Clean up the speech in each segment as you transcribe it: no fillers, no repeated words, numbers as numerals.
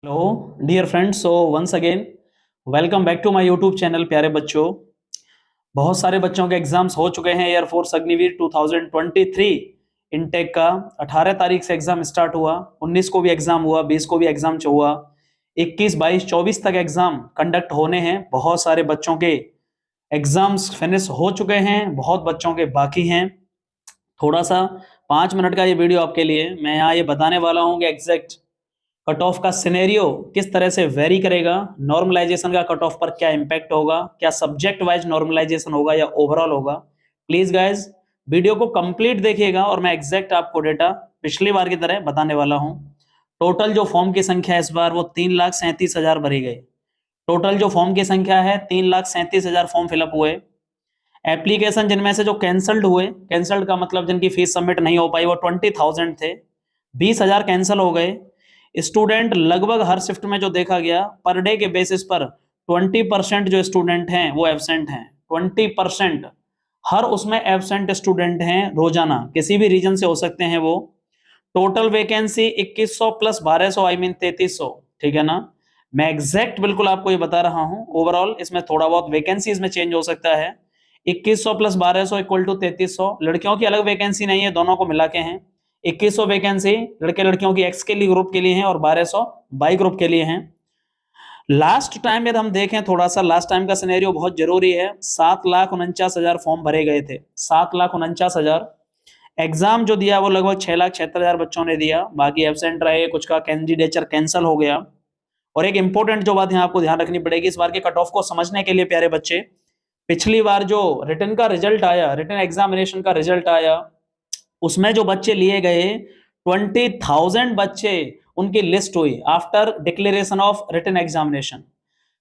Hello dear friends, so once again welcome back to my YouTube channel. प्यारे बच्चों, बहुत सारे बच्चों के एग्जाम्स हो चुके हैं। एयरफोर्स अग्निवीर 2023 इनटेक का 18 तारीख से एग्जाम स्टार्ट हुआ, 19 को भी एग्जाम हुआ, 20 को भी एग्जाम हुआ, 21, 22, 24 तक एग्जाम कंडक्ट होने हैं। बहुत सारे बच्चों के एग्जाम्स फिनिश हो चुके हैं, बहुत बच्चों के बाकी हैं। थोड़ा सा 5 मिनट का ये वीडियो आपके लिए, मैं यहाँ ये बताने वाला हूँ कि एग्जैक्ट कट ऑफ का सिनेरियो किस तरह से वेरी करेगा, नॉर्मलाइजेशन का कट ऑफ पर क्या इंपैक्ट होगा, क्या सब्जेक्ट वाइज नॉर्मलाइजेशन होगा या ओवरऑल होगा। प्लीज गाइज वीडियो को कंप्लीट देखिएगा और मैं एग्जैक्ट आपको डेटा पिछली बार की तरह बताने वाला हूं। टोटल जो फॉर्म की संख्या है इस बार वो 3,37,000 भरी गई। टोटल जो फॉर्म की संख्या है 3,37,000 फॉर्म फिलअप हुए। एप्लीकेशन जिनमें से जो कैंसल्ड हुए, कैंसल्ड का मतलब जिनकी फीस सबमिट नहीं हो पाई, वो 20,000 थे। 20,000 कैंसिल हो गए। स्टूडेंट लगभग हर शिफ्ट में जो देखा गया, पर डे के बेसिस पर 20% जो स्टूडेंट हैं वो एब्सेंट हैं। 20% हर उसमें एब्सेंट स्टूडेंट हैं रोजाना, किसी भी रीजन से हो सकते हैं वो। Total vacancy 2100 plus 1200 I mean 3300, ठीक है ना। मैं एग्जैक्ट बिल्कुल आपको ये बता रहा हूं। ओवरऑल इसमें थोड़ा बहुत वैकेंसी इसमें चेंज हो सकता है। 2100 प्लस 1200 इक्वल टू 3300। लड़कियों की अलग वैकेंसी नहीं है, दोनों को मिला के हैं। 2100 वैकेंसी लड़के लड़कियों की एक्स के लिए ग्रुप के लिए हैं और 1200 बाई ग्रुप के लिए हैं। लास्ट टाइम यदि हम देखें थोड़ा सा, लास्ट टाइम का सिनेरियो बहुत जरूरी है। 7,49,000 फॉर्म भरे गए थे। 7,49,000। एग्जाम जो दिया वो लगभग 6,76,000 बच्चों ने दिया, बाकी एब्सेंट रहे, कुछ का कैंडिडेचर कैंसिल हो गया। और एक इंपॉर्टेंट जो बात यहाँ आपको ध्यान रखनी पड़ेगी इस बार के कट ऑफ को समझने के लिए प्यारे बच्चे, पिछली बार जो रिटन का रिजल्ट आया, रिटन एग्जामिनेशन का रिजल्ट आया, उसमें जो बच्चे लिए गए 20,000 बच्चे, उनकी लिस्ट हुई after declaration of written examination.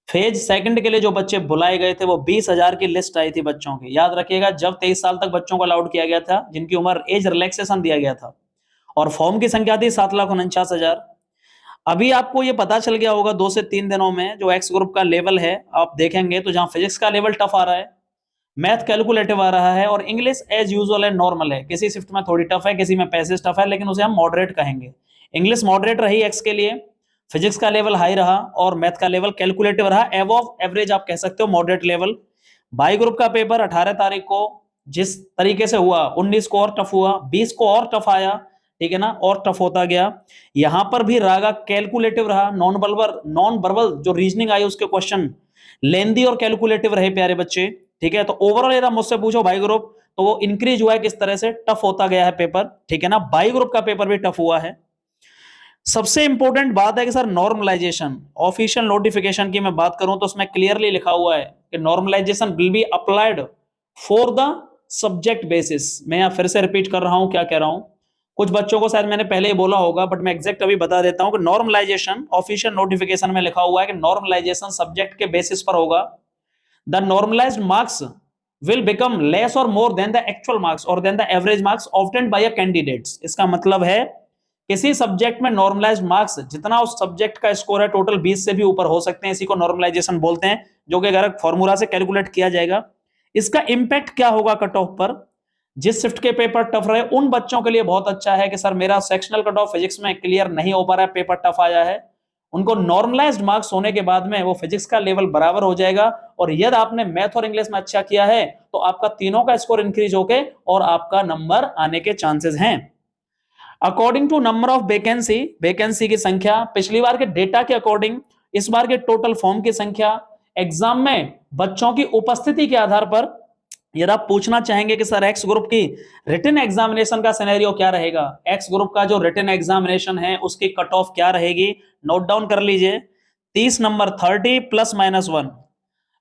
Phase second के लिए जो बच्चे बुलाए गए थे वो 20,000 की लिस्ट आई थी बच्चों की। याद रखिएगा, जब 23 साल तक बच्चों को अलाउड किया गया था, जिनकी उम्र एज रिलैक्सेशन दिया गया था, और फॉर्म की संख्या थी 7,49,000। अभी आपको ये पता चल गया होगा 2 से 3 दिनों में जो एक्स ग्रुप का लेवल है, आप देखेंगे तो जहां फिजिक्स का लेवल टफ आ रहा है, मैथ कैलकुलेटिव आ रहा है, और इंग्लिश एज यूजुअल है, नॉर्मल है। किसी शिफ्ट में थोड़ी टफ है, किसी में पैसेज टफ है, लेकिन उसे हम मॉडरेट कहेंगे। इंग्लिश मॉडरेट रही एक्स के लिए, फिजिक्स का लेवल हाई रहा, और मैथ का लेवल कैलकुलेटिव रहा, एवव एवरेज आप कह सकते हो, मॉडरेट लेवल। बाई ग्रुप का पेपर 18 तारीख को जिस तरीके से हुआ, 19 को और टफ हुआ, 20 को और टफ आया, ठीक है ना, और टफ होता गया। यहां पर भी रागा कैलकुलेटिव रहा, नॉन वर्बल जो रीजनिंग आई उसके क्वेश्चन लेंदी और कैलकुलेटिव रहे प्यारे बच्चे, ठीक है। तो ओवरऑल यदि मुझसे पूछो बाई ग्रुप, तो वो इंक्रीज हुआ है, किस तरह से टफ होता गया है पेपर, ठीक है ना। बाई ग्रुप का पेपर भी टफ हुआ है। सबसे इंपॉर्टेंट बात है कि सर नॉर्मलाइजेशन, ऑफिशियल नोटिफिकेशन की मैं बात करूं तो उसमें क्लियरली लिखा हुआ है कि normalisation will be applied for the subject basis. मैं यहां फिर से रिपीट कर रहा हूं क्या कह रहा हूं, कुछ बच्चों को शायद मैंने पहले ही बोला होगा, बट मैं एग्जैक्ट अभी बता देता हूं कि नॉर्मलाइजेशन ऑफिशियल नोटिफिकेशन में लिखा हुआ है कि नॉर्मलाइजेशन सब्जेक्ट के बेसिस पर होगा। The normalized marks will become less or more than the actual marks or than the average marks obtained by a candidates। इसका मतलब है किसी सब्जेक्ट में नॉर्मलाइज्ड मार्क्स, जितना उस सब्जेक्ट का स्कोर है टोटल 20 से भी ऊपर हो सकते हैं, इसी को नॉर्मलाइजेशन बोलते हैं, जो कि अगर फॉर्मूला से कैलकुलेट किया जाएगा। इसका इंपैक्ट क्या होगा कट ऑफ पर? जिस शिफ्ट के पेपर टफ रहे उन बच्चों के लिए बहुत अच्छा है कि सर मेरा सेक्शनल कट ऑफ फिजिक्स में क्लियर नहीं हो पा रहा है, पेपर टफ आया है, उनको नॉर्मलाइज्ड मार्क्स होने के बाद में वो फिजिक्स का लेवल बराबर हो जाएगा। और यदि आपने मैथ और इंग्लिश में अच्छा किया है तो आपका तीनों का स्कोर इंक्रीज होके और आपका नंबर आने के चांसेस हैं। According to number of vacancy, vacancy की संख्या पिछली बार के डेटा के अकॉर्डिंग इस बार के टोटल फॉर्म की संख्या, एग्जाम में बच्चों की उपस्थिति के आधार पर यदि आप पूछना चाहेंगे कि सर एक्स ग्रुप की रिटन एग्जामिनेशन का सिनेरियो क्या रहेगा, एक्स ग्रुप का जो रिटन एग्जामिनेशन है उसकी कट ऑफ क्या रहेगी, नोट डाउन कर लीजिए। 30 नंबर 30 प्लस माइनस 1।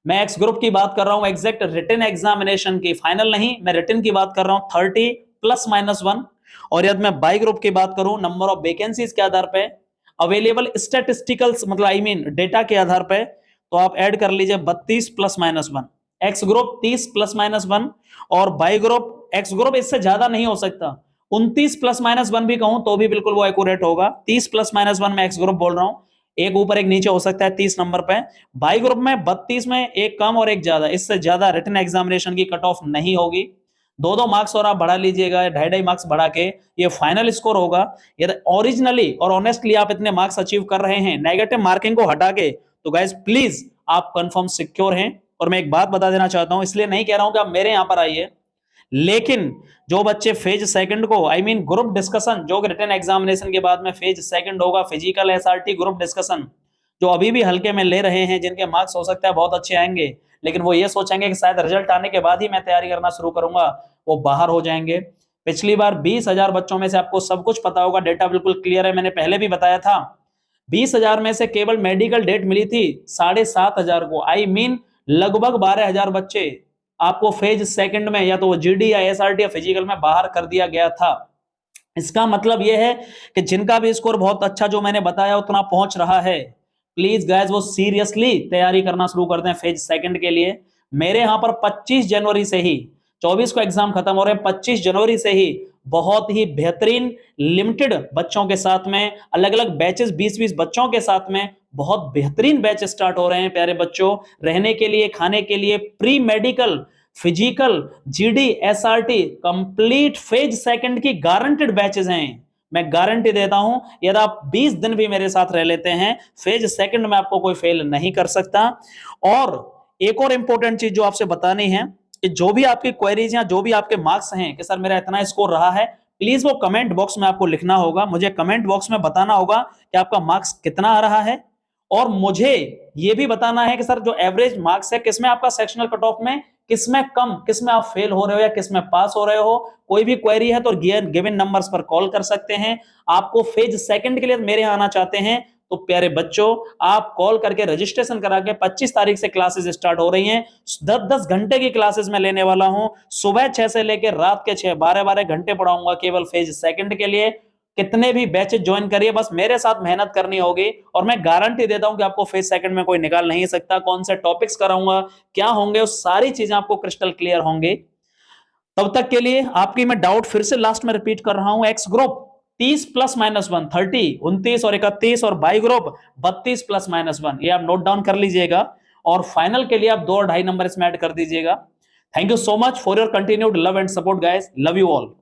मैं एक्स ग्रुप की बात कर रहा हूं, एग्जैक्ट रिटन एग्जामिनेशन की, फाइनल नहीं, मैं रिटन की बात कर रहा हूं, 30 प्लस माइनस 1। और यदि मैं बाई ग्रुप की बात करूं, नंबर ऑफ वैकेंसीज के आधार पे, अवेलेबल स्टैटिस्टिकल्स मतलब आई मीन डेटा के आधार पे, तो आप ऐड कर लीजिए 32 plus minus 1। X group 30 plus minus 1 और बाई ग्रुप, एक्स ग्रुप इससे ज्यादा नहीं हो सकता, 29 प्लस माइनस 1 भी कहूं तो भी बिल्कुल वो एक्यूरेट होगा। 30 प्लस माइनस 1 में एक्स ग्रुप बोल रहा हूं, एक ऊपर एक नीचे हो सकता है 30 नंबर पे। बाई ग्रुप में 32 में एक कम और एक ज्यादा, इससे ज्यादा रिटन एग्जामिनेशन की कट ऑफ नहीं होगी। 2-2 मार्क्स और आप बढ़ा लीजिएगा, 2.5 मार्क्स बढ़ा के ये फाइनल स्कोर होगा। यदि ओरिजिनली और ऑनेस्टली आप इतने मार्क्स अचीव कर रहे हैं नेगेटिव मार्किंग को हटा के, तो गाइस प्लीज आप कंफर्म सिक्योर हैं। और मैं एक बात बता देना चाहता हूं, इसलिए नहीं कह रहा हूं कि आप मेरे यहां पर आइए, लेकिन जो बच्चे फेज सेकंड को ग्रुप डिस्कशन, जो रिटन एग्जामिनेशन के बाद में फेज सेकंड होगा, फिजिकल एसआरटी ग्रुप डिस्कशन, जो अभी भी हल्के में ले रहे हैं, जिनके मार्क्स हो सकता है बहुत अच्छे आएंगे, लेकिन वो ये सोचेंगे कि शायद रिजल्ट आने के बाद ही मैं तैयारी करना शुरू करूंगा, वो बाहर हो जाएंगे। पिछली बार 20,000 बच्चों में से आपको सब कुछ पता होगा, डेटा बिल्कुल क्लियर है, मैंने पहले भी बताया था। 20,000 में से केवल मेडिकल डेट मिली थी 7,500 को, लगभग 12,000 बच्चे आपको फेज सेकंड में या तो वो जीडी या एसआरटी या फिजिकल में बाहर कर दिया गया था। इसका मतलब यह है कि जिनका भी स्कोर बहुत अच्छा जो मैंने बताया उतना पहुंच रहा है, प्लीज गाइस वो सीरियसली तैयारी करना शुरू कर दें फेज सेकंड के लिए। मेरे यहां पर 25 जनवरी से ही, 24 को एग्जाम खत्म हो रहे हैं, 25 जनवरी से ही बहुत ही बेहतरीन लिमिटेड बच्चों के साथ में अलग अलग बैचेस, 20-20 बच्चों के साथ में बहुत बेहतरीन बैच स्टार्ट हो रहे हैं प्यारे बच्चों। रहने के लिए, खाने के लिए, pre medical, physical, GD, SRT, complete phase second की गारंटेड बैचेस हैं। मैं गारंटी देता हूं, यदि आप 20 दिन भी मेरे साथ रह लेते हैं, फेज सेकंड में आपको कोई फेल नहीं कर सकता। और एक और इंपॉर्टेंट चीज जो आपसे बतानी है कि जो भी आपकी क्वेरीज या जो भी आपके मार्क्स हैं कि सर मेरा इतना स्कोर रहा है, प्लीज वो कमेंट बॉक्स में आपको लिखना होगा, मुझे कमेंट बॉक्स में बताना होगा कि आपका मार्क्स कितना आ रहा है। और मुझे ये भी बताना है कि सर जो एवरेज मार्क्स है किसमें आपका सेक्शनल कट ऑफ में, किसमें कम, किसमें आप फेल हो रहे हो या किसमें पास हो रहे हो। कोई भी क्वेरी है तो गिवन नंबर्स पर कॉल कर सकते हैं। आपको फेज सेकंड के लिए मेरे यहाँ आना चाहते हैं तो प्यारे बच्चों आप कॉल करके रजिस्ट्रेशन करा के, 25 तारीख से क्लासेस स्टार्ट हो रही हैं। 10-10 घंटे की क्लासेस में लेने वाला हूं, सुबह 6 से लेकर रात के 6, 12-12 घंटे पढ़ाऊंगा केवल फेज सेकंड के लिए। कितने भी बैचेस ज्वाइन करिए, बस मेरे साथ मेहनत करनी होगी और मैं गारंटी देता हूं कि आपको फेज सेकंड में कोई निकाल नहीं सकता। कौन से टॉपिक्स कराऊंगा, क्या होंगे, वो सारी चीजें आपको क्रिस्टल क्लियर होंगे। तब तक के लिए आपकी मैं डाउट फिर से लास्ट में रिपीट कर रहा हूं, एक्स ग्रुप 30 + -1 30, 29 और 31, और बाई ग्रुप 32 + -1, ये आप नोट डाउन कर लीजिएगा। और फाइनल के लिए आप 2 और 2.5 नंबर इसमें ऐड कर दीजिएगा। Thank you so much for your continued love and support guys, love you all.